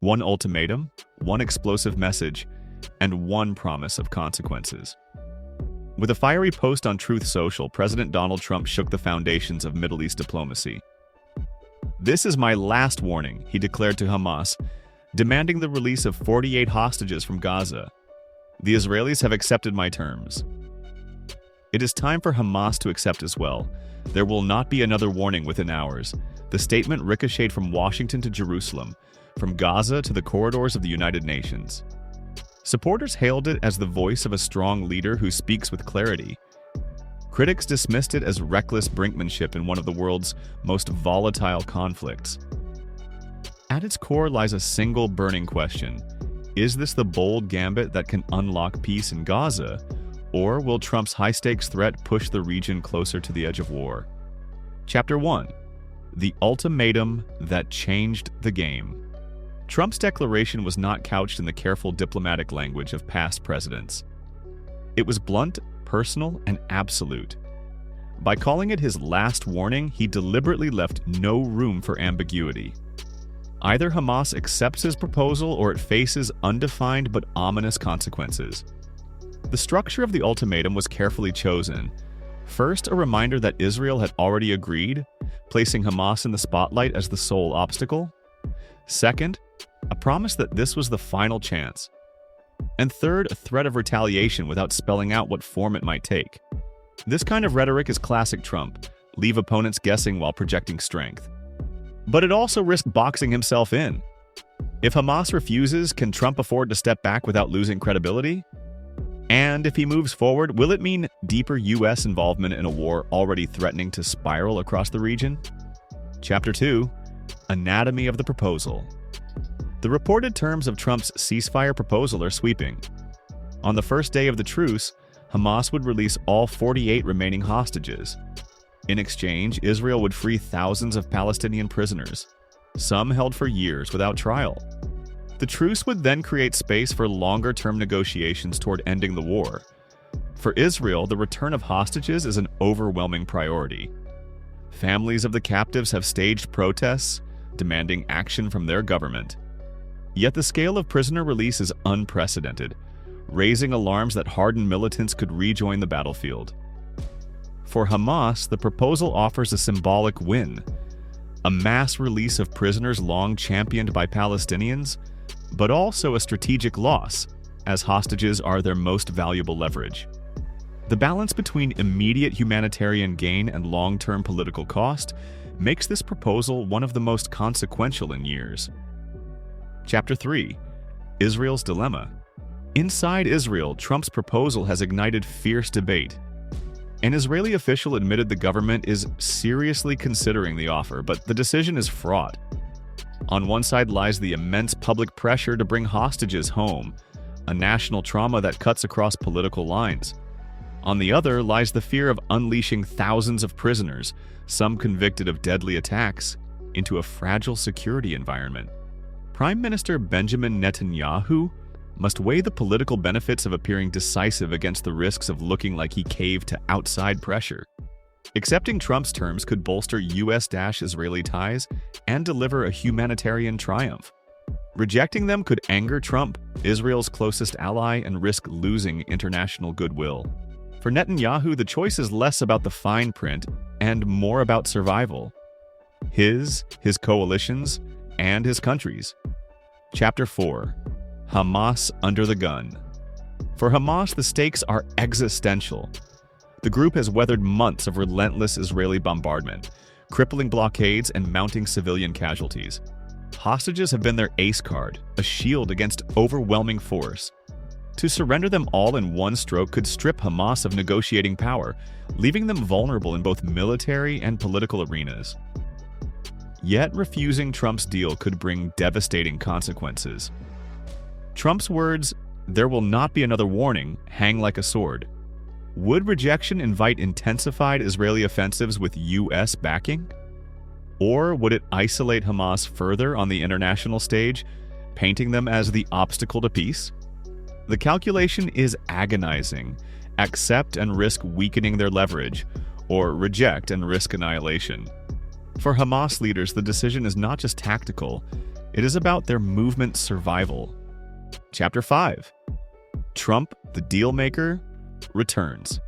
one ultimatum, one explosive message, and one promise of consequences. With a fiery post on Truth Social, President Donald Trump shook the foundations of Middle East diplomacy. "This is my last warning," he declared to Hamas, demanding the release of 48 hostages from Gaza. "The Israelis have accepted my terms. It is time for Hamas to accept as well. There will not be another warning within hours." The statement ricocheted from Washington to Jerusalem, from Gaza to the corridors of the United Nations. Supporters hailed it as the voice of a strong leader who speaks with clarity. Critics dismissed it as reckless brinkmanship in one of the world's most volatile conflicts. At its core lies a single burning question: is this the bold gambit that can unlock peace in Gaza, or will Trump's high-stakes threat push the region closer to the edge of war? Chapter 1: The Ultimatum That Changed the Game. Trump's declaration was not couched in the careful diplomatic language of past presidents. It was blunt, personal, and absolute. By calling it his last warning, he deliberately left no room for ambiguity. Either Hamas accepts his proposal or it faces undefined but ominous consequences. The structure of the ultimatum was carefully chosen. First, a reminder that Israel had already agreed, placing Hamas in the spotlight as the sole obstacle. Second, a promise that this was the final chance. And third, a threat of retaliation without spelling out what form it might take. This kind of rhetoric is classic Trump: leave opponents guessing while projecting strength. But it also risked boxing himself in. If Hamas refuses, can Trump afford to step back without losing credibility? And if he moves forward, will it mean deeper U.S. involvement in a war already threatening to spiral across the region? Chapter 2: Anatomy of the Proposal. The reported terms of Trump's ceasefire proposal are sweeping. On the first day of the truce, Hamas would release all 48 remaining hostages. In exchange, Israel would free thousands of Palestinian prisoners, some held for years without trial. The truce would then create space for longer-term negotiations toward ending the war. For Israel, the return of hostages is an overwhelming priority. Families of the captives have staged protests, demanding action from their government. Yet the scale of prisoner release is unprecedented, raising alarms that hardened militants could rejoin the battlefield. For Hamas, the proposal offers a symbolic win: a mass release of prisoners long championed by Palestinians, but also a strategic loss, as hostages are their most valuable leverage. The balance between immediate humanitarian gain and long-term political cost makes this proposal one of the most consequential in years. Chapter 3: Israel's Dilemma. Inside Israel, Trump's proposal has ignited fierce debate. An Israeli official admitted the government is seriously considering the offer, but the decision is fraught. On one side lies the immense public pressure to bring hostages home, a national trauma that cuts across political lines. On the other lies the fear of unleashing thousands of prisoners, some convicted of deadly attacks, into a fragile security environment. Prime Minister Benjamin Netanyahu must weigh the political benefits of appearing decisive against the risks of looking like he caved to outside pressure. Accepting Trump's terms could bolster U.S.-Israeli ties and deliver a humanitarian triumph. Rejecting them could anger Trump, Israel's closest ally, and risk losing international goodwill. For Netanyahu, the choice is less about the fine print and more about survival. His coalition's, and his country's. Chapter 4: Hamas Under the Gun. For Hamas, the stakes are existential. The group has weathered months of relentless Israeli bombardment, crippling blockades, and mounting civilian casualties. Hostages have been their ace card, a shield against overwhelming force. To surrender them all in one stroke could strip Hamas of negotiating power, leaving them vulnerable in both military and political arenas. Yet refusing Trump's deal could bring devastating consequences. Trump's words, "There will not be another warning," hang like a sword. Would rejection invite intensified Israeli offensives with U.S. backing? Or would it isolate Hamas further on the international stage, painting them as the obstacle to peace? The calculation is agonizing: accept and risk weakening their leverage, or reject and risk annihilation. For Hamas leaders, the decision is not just tactical, It is about their movement's survival. Chapter 5. Trump, the dealmaker, returns.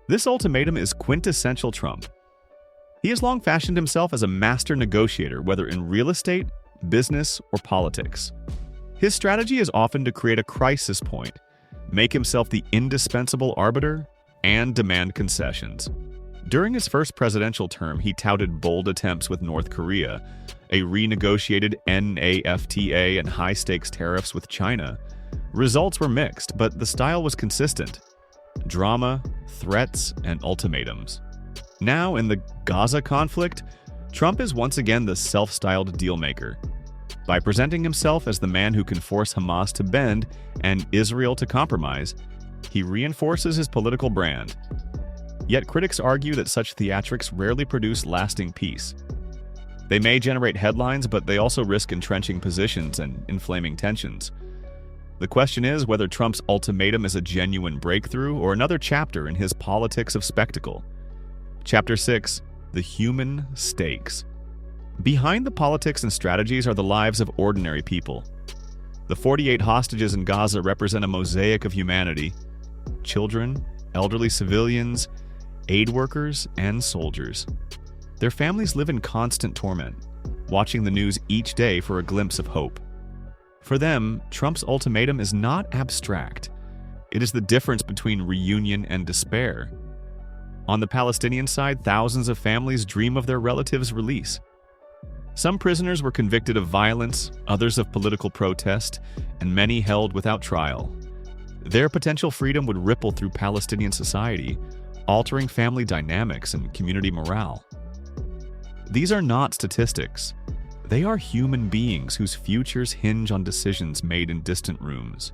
This ultimatum is quintessential Trump. He has long fashioned himself as a master negotiator, whether in real estate, business, or politics. His strategy is often to create a crisis point, make himself the indispensable arbiter, and demand concessions. During his first presidential term, he touted bold attempts with North Korea, a renegotiated NAFTA and high-stakes tariffs with China. Results were mixed, but the style was consistent. Drama, threats, and ultimatums. Now, in the Gaza conflict, Trump is once again the self-styled dealmaker. By presenting himself as the man who can force Hamas to bend and Israel to compromise, he reinforces his political brand. Yet critics argue that such theatrics rarely produce lasting peace. They may generate headlines, but they also risk entrenching positions and inflaming tensions. The question is whether Trump's ultimatum is a genuine breakthrough or another chapter in his politics of spectacle. Chapter 6. The Human Stakes. Behind the politics and strategies are the lives of ordinary people. The 48 hostages in Gaza represent a mosaic of humanity: children, elderly civilians, aid workers, and soldiers. Their families live in constant torment, watching the news each day for a glimpse of hope. For them, Trump's ultimatum is not abstract. It is the difference between reunion and despair. On the Palestinian side, thousands of families dream of their relatives' release. Some prisoners were convicted of violence, others of political protest, and many held without trial. Their potential freedom would ripple through Palestinian society, altering family dynamics and community morale. These are not statistics. They are human beings whose futures hinge on decisions made in distant rooms.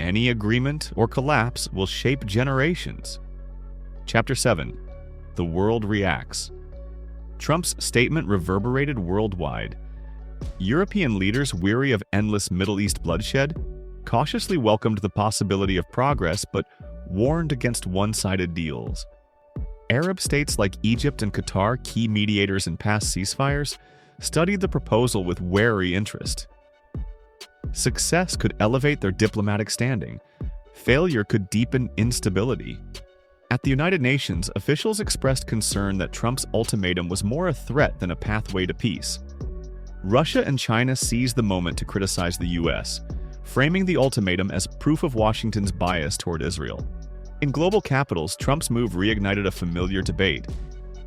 Any agreement or collapse will shape generations. Chapter 7. The World Reacts. Trump's statement reverberated worldwide. European leaders, weary of endless Middle East bloodshed, cautiously welcomed the possibility of progress but warned against one-sided deals. Arab states like Egypt and Qatar, key mediators in past ceasefires, studied the proposal with wary interest. Success could elevate their diplomatic standing. Failure could deepen instability. At the United Nations, officials expressed concern that Trump's ultimatum was more a threat than a pathway to peace. Russia and China seized the moment to criticize the U.S., framing the ultimatum as proof of Washington's bias toward Israel. In global capitals, Trump's move reignited a familiar debate.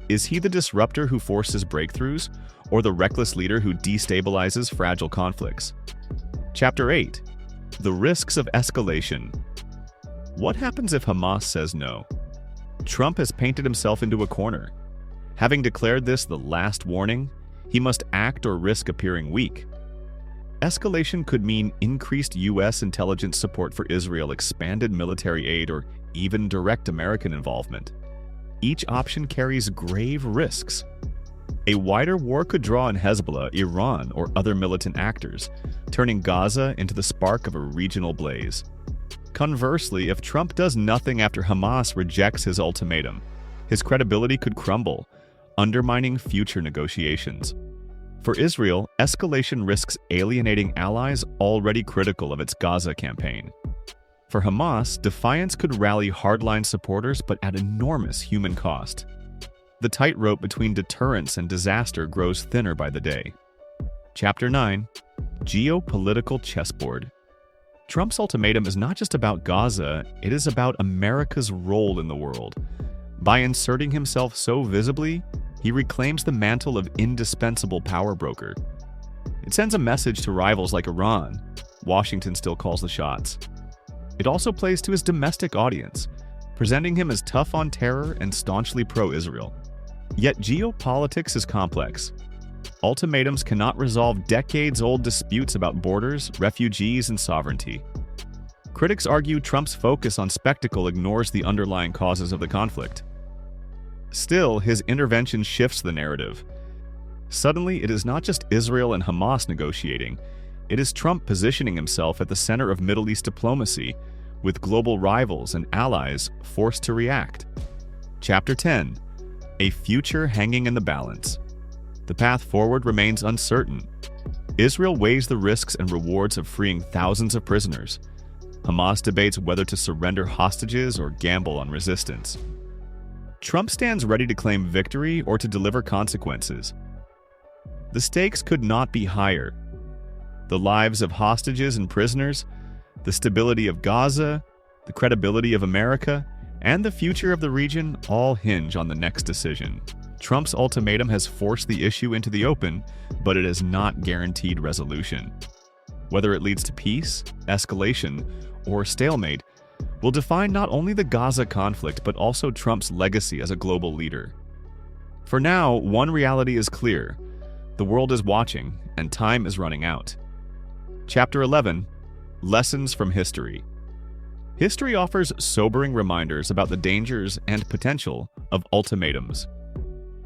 Is he the disruptor who forces breakthroughs, or the reckless leader who destabilizes fragile conflicts? Chapter 8. The Risks of Escalation. What happens if Hamas says no? Trump has painted himself into a corner. Having declared this the last warning, he must act or risk appearing weak. Escalation could mean increased U.S. intelligence support for Israel, expanded military aid, or even direct American involvement. Each option carries grave risks. A wider war could draw in Hezbollah, Iran, or other militant actors, turning Gaza into the spark of a regional blaze. Conversely, if Trump does nothing after Hamas rejects his ultimatum, his credibility could crumble, undermining future negotiations. For Israel, escalation risks alienating allies already critical of its Gaza campaign. For Hamas, defiance could rally hardline supporters but at enormous human cost. The tightrope between deterrence and disaster grows thinner by the day. Chapter 9. Geopolitical Chessboard. Trump's ultimatum is not just about Gaza, it is about America's role in the world. By inserting himself so visibly, he reclaims the mantle of indispensable power broker. It sends a message to rivals like Iran. Washington still calls the shots. It also plays to his domestic audience, presenting him as tough on terror and staunchly pro-Israel. Yet geopolitics is complex. Ultimatums cannot resolve decades-old disputes about borders, refugees, and sovereignty. Critics argue Trump's focus on spectacle ignores the underlying causes of the conflict. Still, his intervention shifts the narrative. Suddenly, it is not just Israel and Hamas negotiating, it is Trump positioning himself at the center of Middle East diplomacy, with global rivals and allies forced to react. Chapter 10. A Future Hanging in the Balance. The path forward remains uncertain. Israel weighs the risks and rewards of freeing thousands of prisoners. Hamas debates whether to surrender hostages or gamble on resistance. Trump stands ready to claim victory or to deliver consequences. The stakes could not be higher. The lives of hostages and prisoners, the stability of Gaza, the credibility of America, and the future of the region all hinge on the next decision. Trump's ultimatum has forced the issue into the open, but it has not guaranteed resolution. Whether it leads to peace, escalation, or stalemate will define not only the Gaza conflict but also Trump's legacy as a global leader. For now, one reality is clear. The world is watching, and time is running out. Chapter 11: Lessons from History. History offers sobering reminders about the dangers and potential of ultimatums.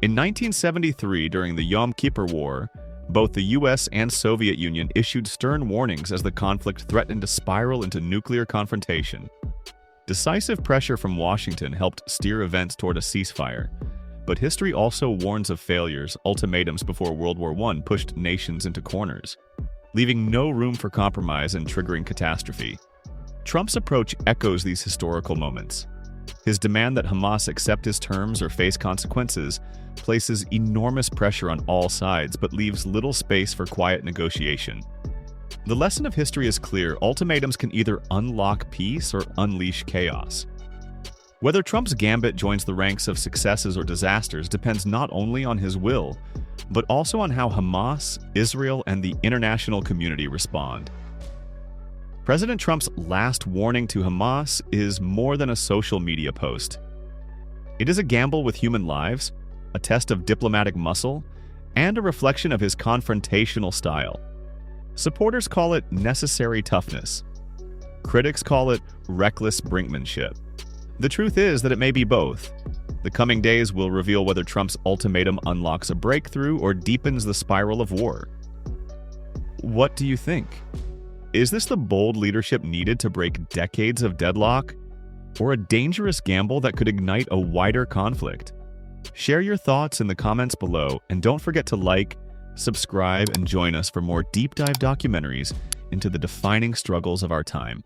In 1973, during the Yom Kippur War, both the US and Soviet Union issued stern warnings as the conflict threatened to spiral into nuclear confrontation. Decisive pressure from Washington helped steer events toward a ceasefire, but history also warns of failures. Ultimatums before World War I pushed nations into corners, leaving no room for compromise and triggering catastrophe. Trump's approach echoes these historical moments. His demand that Hamas accept his terms or face consequences places enormous pressure on all sides but leaves little space for quiet negotiation. The lesson of history is clear: ultimatums can either unlock peace or unleash chaos. Whether Trump's gambit joins the ranks of successes or disasters depends not only on his will, but also on how Hamas, Israel, and the international community respond. President Trump's last warning to Hamas is more than a social media post. It is a gamble with human lives, a test of diplomatic muscle, and a reflection of his confrontational style. Supporters call it necessary toughness. Critics call it reckless brinkmanship. The truth is that it may be both. The coming days will reveal whether Trump's ultimatum unlocks a breakthrough or deepens the spiral of war. What do you think? Is this the bold leadership needed to break decades of deadlock, or a dangerous gamble that could ignite a wider conflict? Share your thoughts in the comments below, and don't forget to like, subscribe, and join us for more deep dive documentaries into the defining struggles of our time.